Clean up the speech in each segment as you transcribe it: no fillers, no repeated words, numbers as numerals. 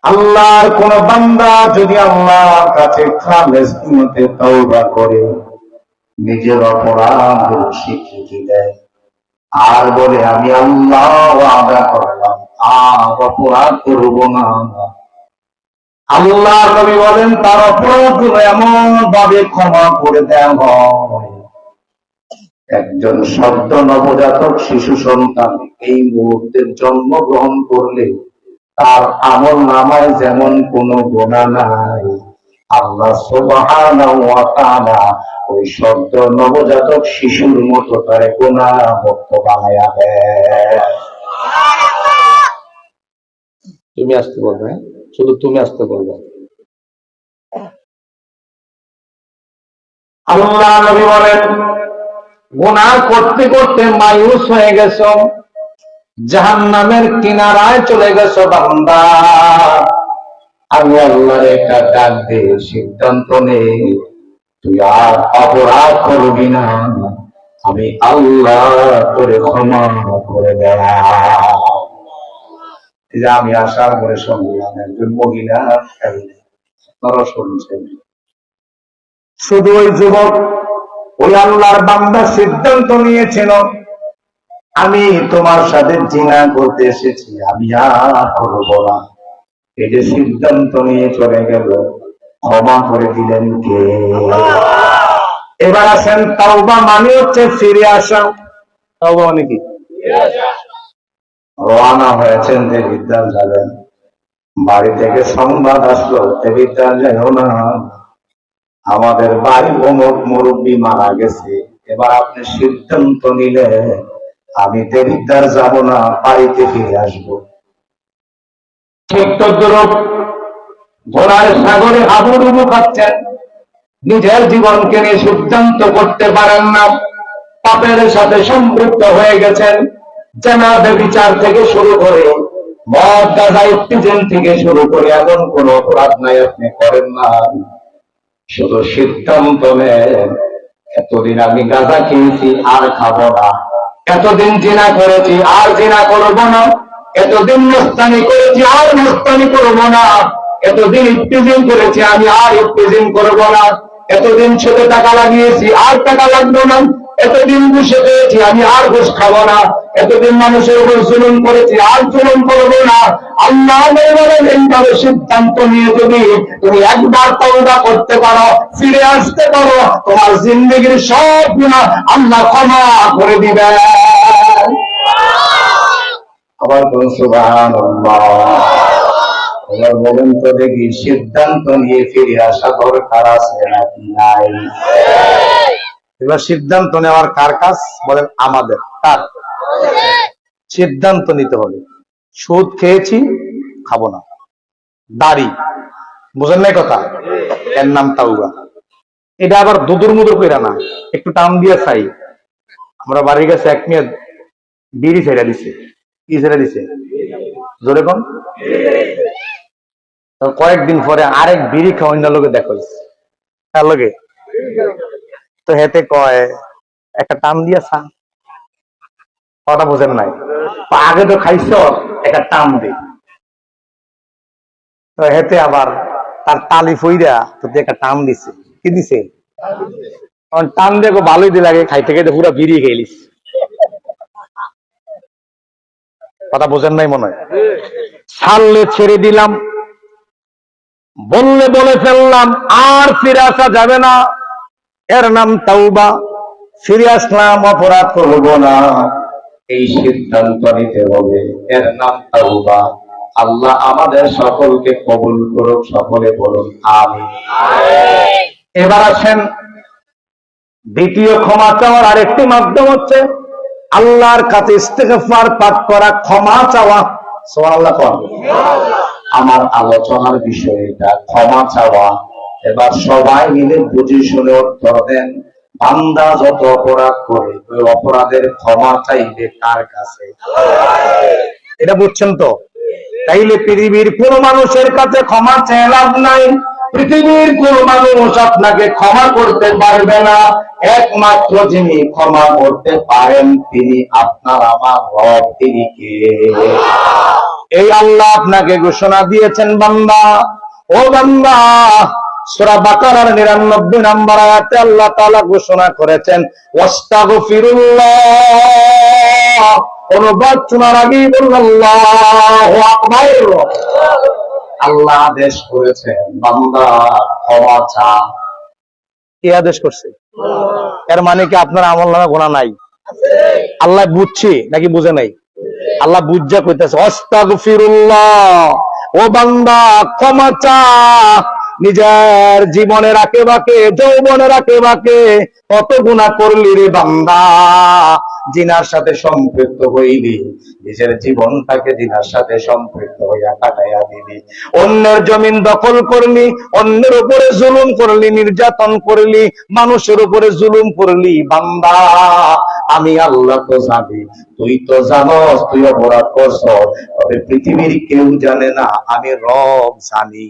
আল্লাহর কোন বান্দা যদি আল্লাহর কাছে খালেস নিয়তে তওবা করে নিজের অপরাধ স্বীকৃতি দেয় আর বলে আমি আল্লাহ ওয়াদা করলাম আর অপরাধ করব না, আল্লাহ নবী বলেন তার অপরাধগুলো এমন ভাবে ক্ষমা করে দেওয়া হয় একজন সদ্য নবজাতক শিশু সন্তান এই মুহূর্তে জন্মগ্রহণ করলে তার আমল নামায় যেমন কোনো গুনাহ নাই, আল্লাহ সুবহানাহু ওয়া তাআলা ওই সদ্য নবজাতক শিশুর মতো তার গুনাহ মুক্ত বানায়া দেয়। তুমি আসতে বলবে, শুধু তুমি আসতে বলবে। আল্লাহ নবী বলেন গুনাহ করতে করতে মায়ুস হয়ে গেছো, জাহান্নামের কিনারায় চলে গেছো বান্দা, আমি আল্লাহর একটা ডাক দিয়ে সিদ্ধান্ত নে তুই আর অপরাধ করবি না, আমি আল্লাহ তোরে ক্ষমা করে দেয়। আমি আসার পরে শুনলাম একজন মহিলা তারা শুনছেন শুধু ওই যুবক ওই আল্লাহর বান্দা সিদ্ধান্ত নিয়েছিল আমি তোমার সাথে জিনা করতে এসেছি, আমি আর করব না, এই যে সিদ্ধান্ত নিয়ে চলে গেল ক্ষমা করে দিলেন কে? এবার আসেন তাওবা মানে হচ্ছে ফিরে আসা। তাওবা মানে কি? রওনা হয়েছেন দেবিদ্যার যাবেন, বাড়ি থেকে সংবাদ আসলো দেবিদ্যার যাও না, আমাদের বাড়ি অমুক মুরব্বী মারা গেছে, এবার আপনি সিদ্ধান্ত নিলে আমি দেবিদ্যার যাব না, বাড়িতে ফিরে আসবো। ঠিক তদ্রূপ ঘোড়ার সাগরে হাবুডুবু খাচ্ছেন, নিজের জীবনকে নিয়ে সিদ্ধান্ত করতে পারেন না, পাপের সাথে সম্পৃক্ত হয়ে গেছেন, জানা ব্যভিচার থেকে শুরু করে মদ গাঁজা ইত্যাদি থেকে শুরু করে এমন কোন অপরাধ নাই আপনি করেন না, শুধু সিদ্ধান্ত নেন এতদিন আমি গাঁজা খেয়েছি আর খাবো না, এতদিন জিনা করেছি আর জিনা করবো না, এতদিন মস্তানি করেছি আর মস্তানি করবো না, এতদিন ইফতিজিং করেছি আমি আর ইফতিজিং করবো না, এতদিন ছেলে টাকা লাগিয়েছি আর টাকা লাগবে না, এতদিন ঘুষে পেয়েছি আমি আর ঘুষ খাবো না, এতদিন মানুষের উপর জুলুম করেছি আর জুলুম করবো না। আল্লাহ বলেন এইভাবে সিদ্ধান্ত নিয়ে যদি তুমি একবার তওবা করতে পারো, ফিরে আসতে পারো, তোমার জিন্দেগির সব গুনাহ আল্লাহ ক্ষমা করে দিবেন। আবার বলুন সুবহানাল্লাহ। এবার বলেন তো দেখি সিদ্ধান্ত নিয়ে ফিরে আসা দরকার আছে নাকি নাই? এবার সিদ্ধান্ত নেওয়ার কার কাজ বলেন? আমাদের। কার? সিদ্ধান্ত নিতে হবে সুদ খেয়েছি খাবো না, দাড়ি বুঝেন নাই কথা, এর নাম তাওবা। এটা আবার দুদুর মুদুর কইরা না, একটু টান দিয়ে চাই। আমরা বাড়ির কাছে এক মেয়ে বিড়ি ছেড়ে দিছে। কি ছেড়ে দিছে? জোরে কোন? কয়েকদিন পরে আরেক বিড়ি খাওয়ার লোকে দেখো তার লোকে তো হেতে কয় একটা টান দিয়া চা, কথা বোঝেন নাই, আগে তো খাইছ একটা টান দি, তো হেতে আবার তার তালি ফইরা তো একটা টান দিছে। কি দিছে? টান দিয়ে ভালোই দিয়ে লাগে, খাইতে খাইতে পুরো বিড়ি খেলিস। কথা বোঝেন নাই মনে হয়। ছাড়লে ছেড়ে দিলাম, বললে বলে ফেললাম, আর ফিরে আসা যাবে না, এর নাম তাওবা। ফিরে আসলাম, অপরাধ করবো না, এই সিদ্ধান্ত নিতে হবে, এর নাম তাওবা। আল্লাহ আমাদের সকলকে কবুল করুক, সকলে বলুন আমিন। এবার আসেন দ্বিতীয় ক্ষমা চাওয়ার আরেকটি মাধ্যম হচ্ছে আল্লাহর কাছে ইস্তেগফার পাঠ করা, ক্ষমা চাওয়া। সুবহানাল্লাহ। আমার আলোচনার বিষয় এটা, ক্ষমা চাওয়া। এবার সবাই মিলে বুঝে শুনে উত্তর দেন, বান্দা যত অপরাধ করে ওই অপরাধের ক্ষমা চাইবে কার কাছে? এটা বুঝছেন তো? তাইলে পৃথিবীর কোন মানুষের কাছে ক্ষমা চেয়ে লাভ নাই, পৃথিবীর কোন মানুষ আপনাকে ক্ষমা করতে পারবে না, একমাত্র যিনি ক্ষমা করতে পারেন তিনি আপনার আমার রব। তিনি কে? এই আল্লাহ আপনাকে ঘোষণা দিয়েছেন বান্দা, ও বান্দা, সূরা বাকারার ৯৯ নম্বর আয়াতে আল্লাহ তাআলা ঘোষণা করেছেন ওয়াস্তাগফিরুল্লাহ। অনুবাদ শোনার আগেই বলুন আল্লাহু আকবার। আল্লাহ আদেশ করেছেন বান্দা ক্ষমা চা। কে আদেশ করছে? এর মানে কি আপনার আমলনামা গোনা নাই? আল্লাহ বুঝছে নাকি বুঝে নাই? আল্লাহ বুঝা কইতেছে আস্তাগফিরুল্লাহ, ও বান্দা ক্ষমা চা। নিজের জীবনের আঁকে-বাঁকে, যৌবনের আঁকে-বাঁকে কত গুনাহ করলি রে বান্দা, জিনার সাথে সম্পৃক্ত হইলি, নিজের জীবনটাকে জিনার সাথে সম্পৃক্ত হইয়া কাটাইয়া দিলি, অন্যের জমিন দখল করলি, অন্যের উপরে জুলুম করলি, নির্যাতন করলি, মানুষের উপরে জুলুম করলি। বান্দা আমি আল্লাহ তো জানি, তুই তো জানস তুই অপরাধ করছ, তবে পৃথিবীর কেউ জানে না, আমি রব জানি।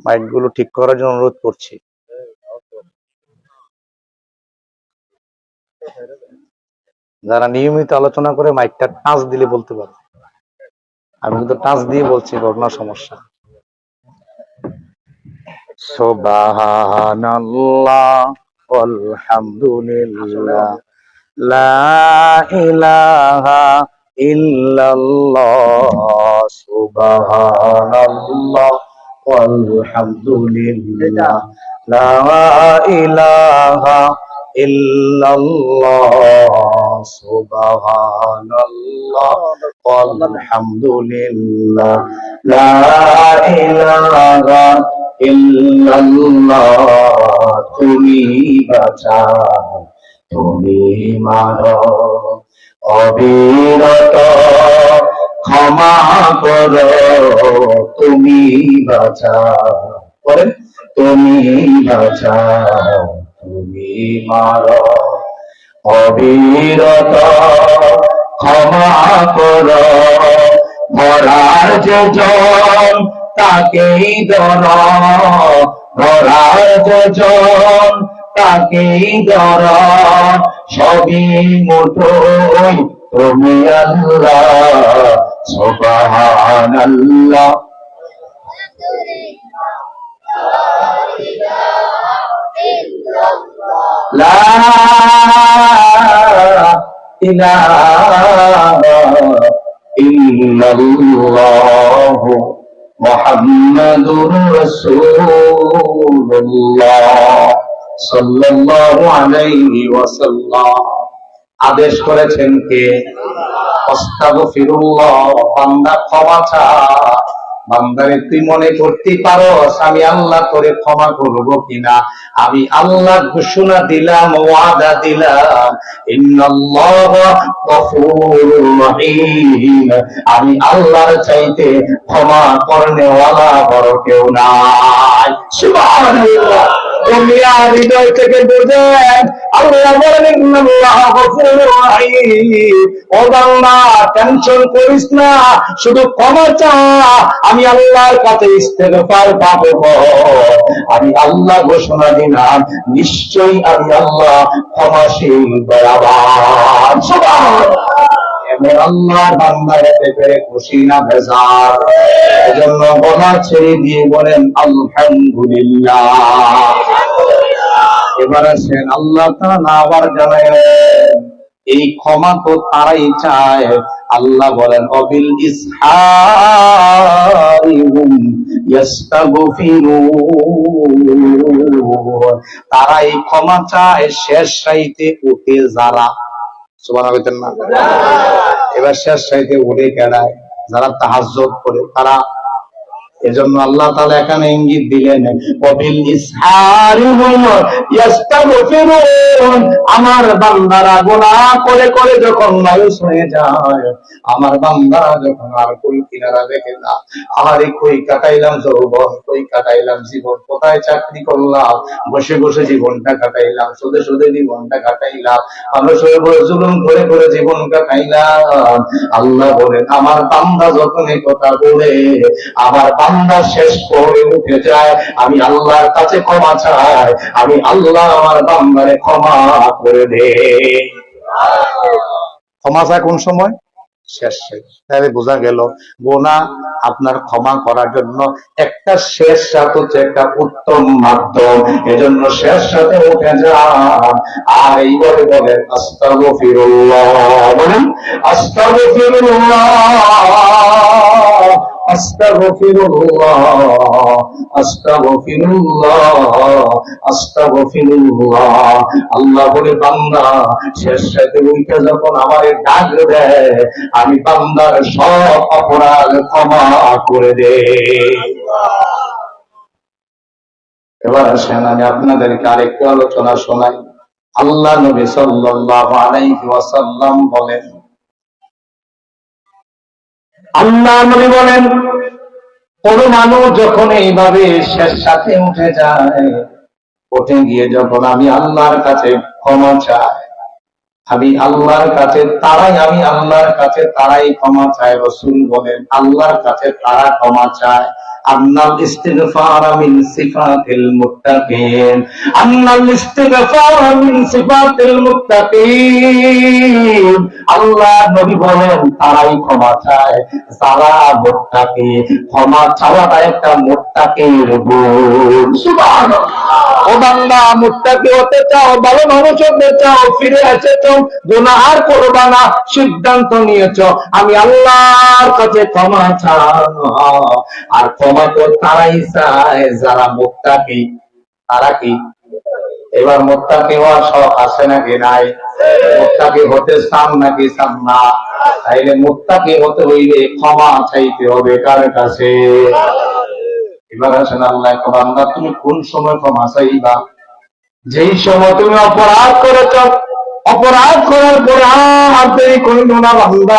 মাইকগুলো ঠিক করার জন্য অনুরোধ করছি। যারা নিয়মিত আলোচনা করে মাইকটা টাচ দিলে বলতে পারে, আমি কিন্তু টাচ দিয়ে বলছি, ঘটনা সমস্যা। সুবহানাল্লাহ আলহামদুলিল্লাহ লা ইলাহা ইল্লাল্লাহ সুবহানাল্লাহ আলহামদুলিল্লাহ লা ইলাহা ইল্লাল্লাহ সুবহানাল্লাহ আলহামদুলিল্লাহ লা ইলাহা ইল্লাল্লাহ। তুমি বাঁচাও, তুমি মারো, অবিরত ক্ষমা করো, তুমি বাঁচাও, বলেন তুমি বাঁচাও, তুমি মারো, অবিরত ক্ষমা করো। ধরার যে জন তাকেই ধর, ধরার যে জন তাকেই ধর, সবই মুঠোয় তুমি আল্লাহ সুবহানাল্লাহ। লা ইলাহা ইল্লাল্লাহ মুহাম্মাদুর রাসূলুল্লাহ সাল্লাল্লাহু আলাইহি ওয়াসাল্লাম। আদেশ করেছেন কে? আস্তাগফিরুল্লাহ, বান্দা ক্ষমা চা। বান্দারে তুই মনে করতে পারো আমি আল্লাহ করে ক্ষমা করব কিনা? আমি আল্লাহ ঘোষণা দিলাম, ওয়াদা দিলাম, ইন্নাল্লাহা গফুরুর রহিম। আমি আল্লাহর চাইতে ক্ষমা করনেওয়ালা বড় কেউ নাই। সুবহানাল্লাহ। হৃদয় থেকে বোঝেন আল্লাহ বলেন ইন্নাল্লাহা গফুরুর রহিম। ও বান্দা টেনশন করিস না, শুধু ক্ষমা চা, আমি আল্লাহর কাছে ইস্তেগফার পাবো। আমি আল্লাহ ঘোষণা দিলাম, নিশ্চয়ই আমি আল্লাহ ক্ষমাশীল দয়াবান। সুবহানাল্লাহ। আল্লাহ বান্দা হতে পেরে খুশি না বেজার? এজন্য গলা ছেড়ে দিয়ে বলেন আলহামদুলিল্লাহ। এবার আসেন আল্লাহ তাআলা আবার জানায় এই ক্ষমা তো তারাই চায়। আল্লাহ বলেন অবিল ইসহারিহুম ইস্তাগফিরুন। তারা এই ক্ষমা চায় শেষ রাইতে উঠে যারা। সুবহানাল্লাহ। এবার শেষ রাইতে উঠে কেডায়? যারা তাহাজ্জুদ করে তারা। এজন্য আল্লাহ তাআলা এখানে ইঙ্গিত দিলেন ওয়াবিল ইসহারিহুম ইস্তাগফিরুন। আমার বান্দারা গুনাহ করে করে যখন মায়ুস হয়ে যায়, আমার বান্দারা যখন আর কুল কিনারা দেখে না, আরে কই কাটাইলাম যৌবন, কই কাটাইলাম জীবন, কোথায় চাকরি করলাম, বসে বসে জীবনটা কাটাইলাম, সুদে সুদে জীবনটা কাটাইলাম, মানুষের উপরে জুলুম করে করে জীবন কাটাইলাম। আল্লাহ বলেন আমার বান্দা যখন এই কথা বলে, আমার বান্দা শেষ করে উঠে যায়, আমি আল্লাহর কাছে ক্ষমা চাই, আমি আল্লাহ আমার বান্দারে ক্ষমা করে দে। ক্ষমা চায় কোন সময়? শেষ তাহলে বোঝা গেল গুনাহ আপনার ক্ষমা করার জন্য একটা শেষ রাত হচ্ছে একটা উত্তম মাধ্যম। এজন্য শেষ রাতে উঠে যান আর এইভাবে বলেন আস্তাগফিরুল্লাহ, বলেন আস্তাগফিরুল্লাহ, আস্তাগফিরুল্লাহ, আস্তাগফিরুল্লাহ, আস্তাগফিরুল্লাহ। আল্লাহ বলে বান্দা শেষ রাতে উঠে যখন আমারে ডাক দেয় আমি বান্দার সব অপরাধ ক্ষমা করে দেই। এবার আসেন আমি আপনাদেরকে আরেকটু আলোচনা শোনাই। আল্লাহ নবী সাল্লাল্লাহু আলাইহি ওয়াসাল্লাম বলেন, আল্লাহ নবী বলেন কোন মানুষ যখন এইভাবে শেষ সাথে উঠে যায়, উঠে গিয়ে যখন আমি আল্লাহর কাছে ক্ষমা চাই, আমি আল্লাহর কাছে তারাই ক্ষমা চায়। রাসূল বলেন আল্লাহর কাছে তারা ক্ষমা চায়। আন্নাল ইস্তিগফার মিন সিফাতিল মুত্তাকিন, আন্নাল ইস্তিগফার মিন সিফাতিল মুত্তাকিন। আল্লাহ নবী বলেন তারাই ক্ষমা চায় যারা মুত্তাকি। ক্ষমা চাওয়াটা একটা মুত্তাকির গুণ। সুবহানাল্লাহ। ও বান্দা মুত্তাকি হতে চাও, ভালো মানুষ হতে চাও, ফিরে এসেছো, গুনাহ আর করবা না, সিদ্ধান্ত নিয়েছো আমি আল্লাহর কাছে ক্ষমা চাও। আর ক্ষমা তো তারাই চায় যারা মুত্তাকি। তারা কি? এবার মুত্তাকি হওয়ার শখ আছে নাকি নাই? মুত্তাকি হতে চান নাকি চান না? তাইলে মুত্তাকি হতে হইলে ক্ষমা চাইতে হবে কার কাছে? এবার আসেন আল্লাহ বান্দা তুমি কোন সময় ক্ষমা চাইবা? যেই সময় তুমি অপরাধ করেছ, অপরাধ করার পর আর দেরি করিল না বান্দা,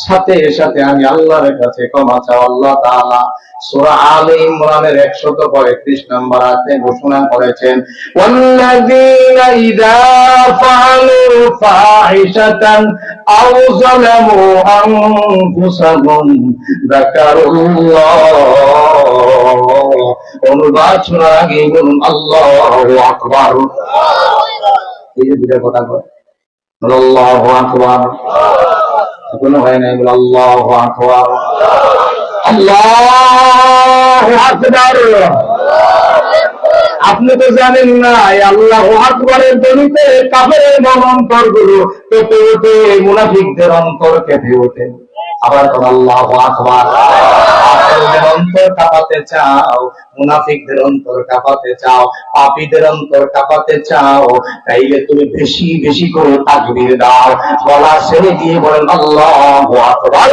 সাথে সাথে আমি আল্লাহর কাছে ক্ষমা চাও। আল্লাহ তাআলা সূরা আলে ইমরানের 135 নম্বর আয়াতে ঘোষণা করেছেন, ওয়াল্লাযীনা ইযা ফাআলু ফাহিশাতান আও যালামু আনফুসাহুম যাকারুল্লাহ। অনুবাদ শোনার আগে বলুন আল্লাহু আকবার। এই যে দুটো কথা কয় আল্লাহু আকবার, এখনো হয় নাই, বলে আল্লাহু আকবার, আল্লাহু আকবার। আপনি তো জানেন না আল্লাহু আকবারের ধ্বনিতে কাফেরের মন অন্তরগুলো কেঁপে ওঠে, মুনাফিকদের অন্তর কেঁপে ওঠে। আবার কোন আল্লাহু আকবার। কাফেরদের অন্তর কাঁপাতে চাও, মুনাফিকদের অন্তর কাঁপাতে চাও, পাপীদের অন্তর কাঁপাতে চাও, তাইলে তুমি বেশি বেশি করে তাকবীর দাও, গলা ছেড়ে দিয়ে বলেন আল্লাহু আকবার।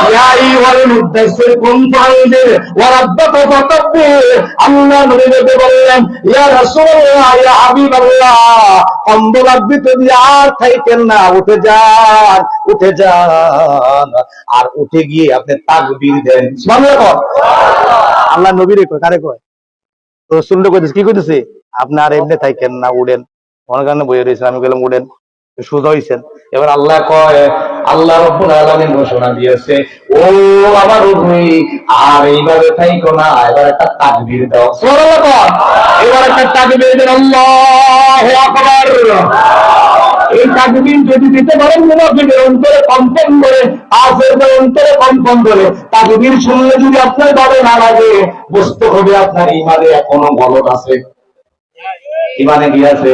ইয়া আইয়ুহাল মুদ্দাসসির কুম ফাআনজির ওয়া রাব্বাকা ফাকাব্বির। আল্লাহ নবীকে বললেন ইয়া রাসূলুল্লাহ, ইয়া হাবিবাল্লাহ, কম্বল আবৃত দিয়ে আর থাইকেন না, উঠে যান, উঠে যান, আর উঠে গিয়ে আপনি তাকবীর দেন। সুবহানাল্লাহ। আল্লাহ নবীরে কয়, কারে কয়? রাসূলকে কইতেছে, কি কইতেছে? আপনি আর এমনি থাইকেন না, উড়েন। মনে কারণে বইয়ে রয়েছেন, আমি বললাম উড়েন, সোজা হইছেন। এবার আল্লাহ কয়, আল্লাহ রাব্বুল আলামিন ঘোষণা দিয়েছে, ও আমার রূপী, আর এইভাবে থাইকো না, এবার একটা তাকবীর দাও। সুবহানাল্লাহ। এবার একটা তাকবীর দেন, আল্লাহু আকবার। এই তাকবীর যদি দিতে পারেন মুনাফিকের অন্তরে কম্পন করে, কাফেরদের অন্তরে কম্পন করে, তাকবীর শুনলে যদি আপনার ভালো না লাগে, বুঝতে হবে আপনার ঈমানে এখনো গলদ আছে। ঈমানে কি আছে?